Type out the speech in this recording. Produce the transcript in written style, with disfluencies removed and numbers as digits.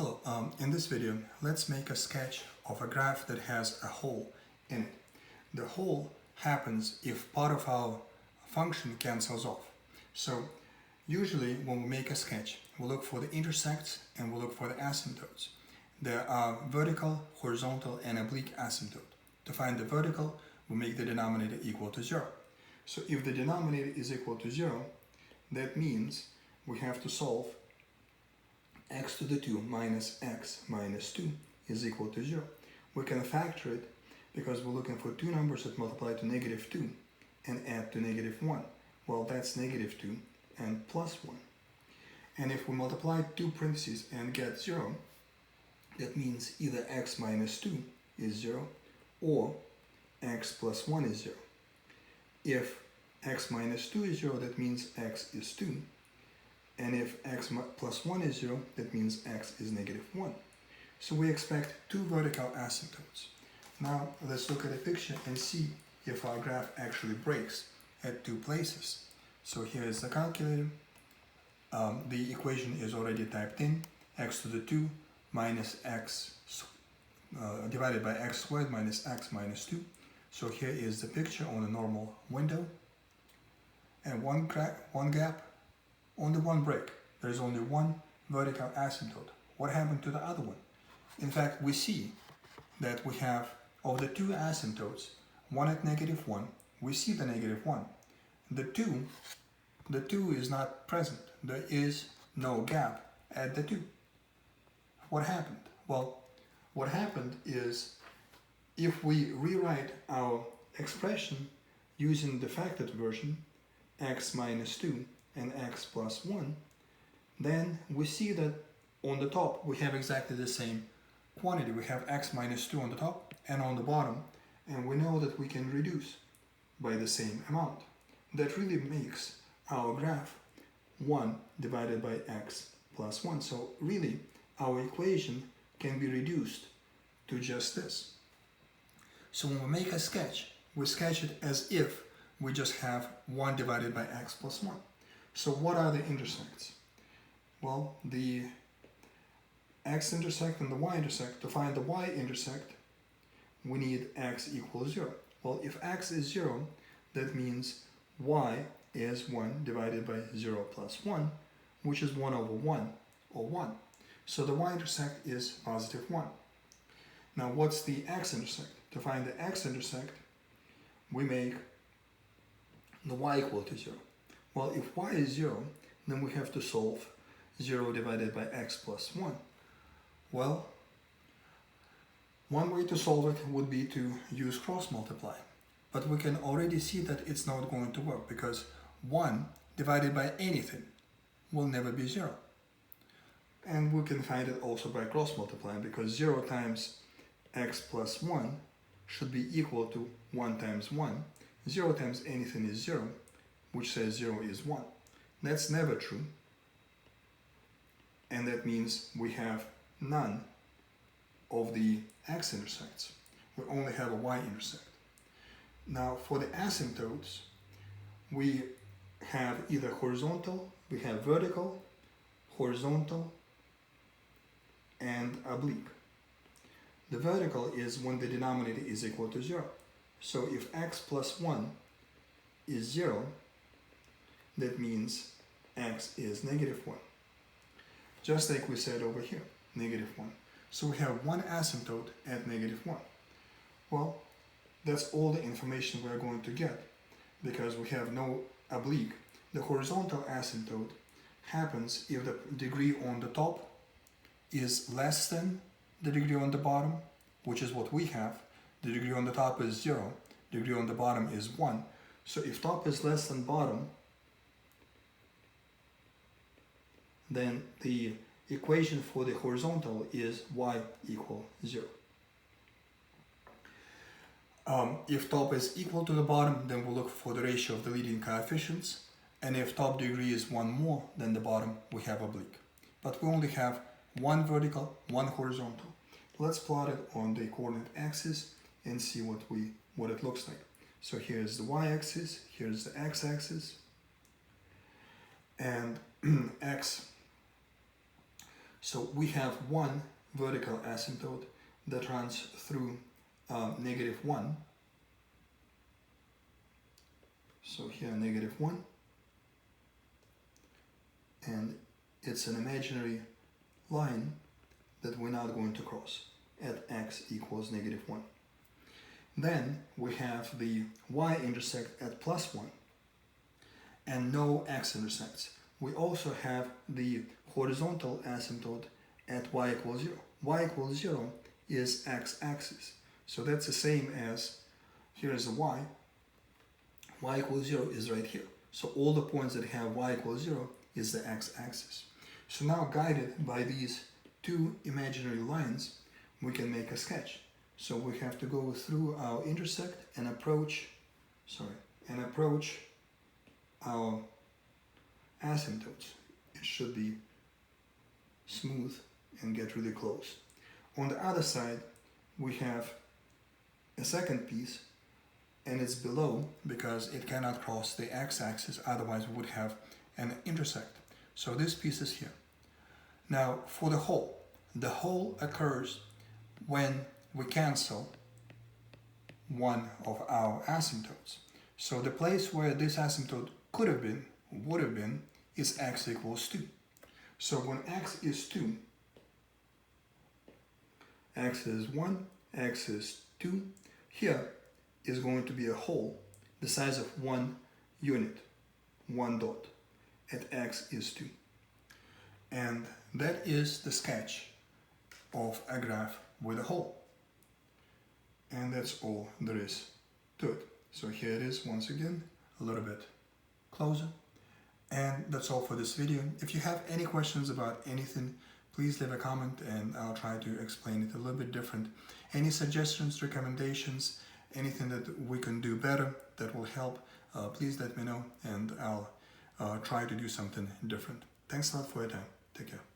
Hello, in this video, let's make a sketch of a graph that has a hole in it. The hole happens if part of our function cancels off. So usually when we make a sketch, we look for the intersects and we look for the asymptotes. There are vertical, horizontal, and oblique asymptote. To find the vertical, we make the denominator equal to 0. So if the denominator is equal to 0, that means we have to solve x to the 2 minus x minus 2 is equal to 0. We can factor it because we're looking for two numbers that multiply to negative 2 and add to negative 1. Well, that's negative 2 and plus 1. And if we multiply two parentheses and get 0, that means either x minus 2 is 0 or x plus 1 is 0. If x minus 2 is 0, that means x is 2. And if x plus 1 is 0, that means x is negative 1. So we expect two vertical asymptotes. Now let's look at a picture and see if our graph actually breaks at two places. So here is the calculator. The equation is already typed in. X to the 2 minus x divided by x squared minus x minus 2. So here is the picture on a normal window. And one gap. Only one break. There is only one vertical asymptote. What happened to the other one? In fact, we see that we have, of the two asymptotes, one at negative 1, we see the negative 1. The 2 is not present. There is no gap at the 2. What happened? Well, what happened is if we rewrite our expression using the factored version, x minus 2 and x plus 1, then we see that on the top we have exactly the same quantity. We have x minus 2 on the top and on the bottom, and we know that we can reduce by the same amount. That really makes our graph 1 divided by x plus 1. So really our equation can be reduced to just this. So when we make a sketch, we sketch it as if we just have 1 divided by x plus 1. So what are the intersects? Well, the x-intersect and the y-intersect. To find the y-intersect, we need x equals 0. Well, if x is 0, that means y is 1 divided by 0 plus 1, which is 1 over 1, or 1. So the y-intersect is positive 1. Now, what's the x-intersect? To find the x-intersect, we make the y equal to 0. Well, if y is 0, then we have to solve 0 divided by x plus 1. Well, one way to solve it would be to use cross multiply. But we can already see that it's not going to work because 1 divided by anything will never be 0. And we can find it also by cross multiplying because 0 times x plus 1 should be equal to 1 times 1. 0 times anything is 0, which says 0 is 1. That's never true. And that means we have none of the x-intersects. We only have a y-intersect. Now for the asymptotes, we have either horizontal, we have vertical, horizontal, and oblique. The vertical is when the denominator is equal to 0. So if x plus 1 is 0, that means x is negative 1. Just like we said over here, negative 1. So we have one asymptote at negative 1. Well, that's all the information we're going to get because we have no oblique. The horizontal asymptote happens if the degree on the top is less than the degree on the bottom, which is what we have. The degree on the top is 0, degree on the bottom is 1. So if top is less than bottom, then the equation for the horizontal is y equal 0. If top is equal to the bottom, then we'll look for the ratio of the leading coefficients. And if top degree is 1 more than the bottom, we have oblique. But we only have one vertical, one horizontal. Let's plot it on the coordinate axis and see what it looks like. So here's the y-axis, here's the x-axis, and x So we have one vertical asymptote that runs through -1. So here -1, and it's an imaginary line that we're not going to cross at x equals -1. Then we have the y-intersect at +1 and no x-intersects. We also have the horizontal asymptote at y equals 0. Y equals 0 is x-axis. So that's the same as, here is a y. Y equals 0 is right here. So all the points that have y equals 0 is the x-axis. So now, guided by these two imaginary lines, we can make a sketch. So we have to go through our intersect and approach our asymptotes. It should be smooth and get really close. On the other side, we have a second piece, and it's below because it cannot cross the x-axis, otherwise we would have an intersect. So this piece is here. Now for the whole occurs when we cancel one of our asymptotes. So the place where this asymptote could have been, would have been, is x equals 2. So when x is 2, x is 1, x is 2, here is going to be a hole the size of 1 unit, 1 dot, at x is 2. And that is the sketch of a graph with a hole. And that's all there is to it. So here it is once again, a little bit closer. And that's all for this video. If you have any questions about anything, please leave a comment and I'll try to explain it a little bit different. Any suggestions, recommendations, anything that we can do better that will help, please let me know and I'll try to do something different. Thanks a lot for your time. Take care.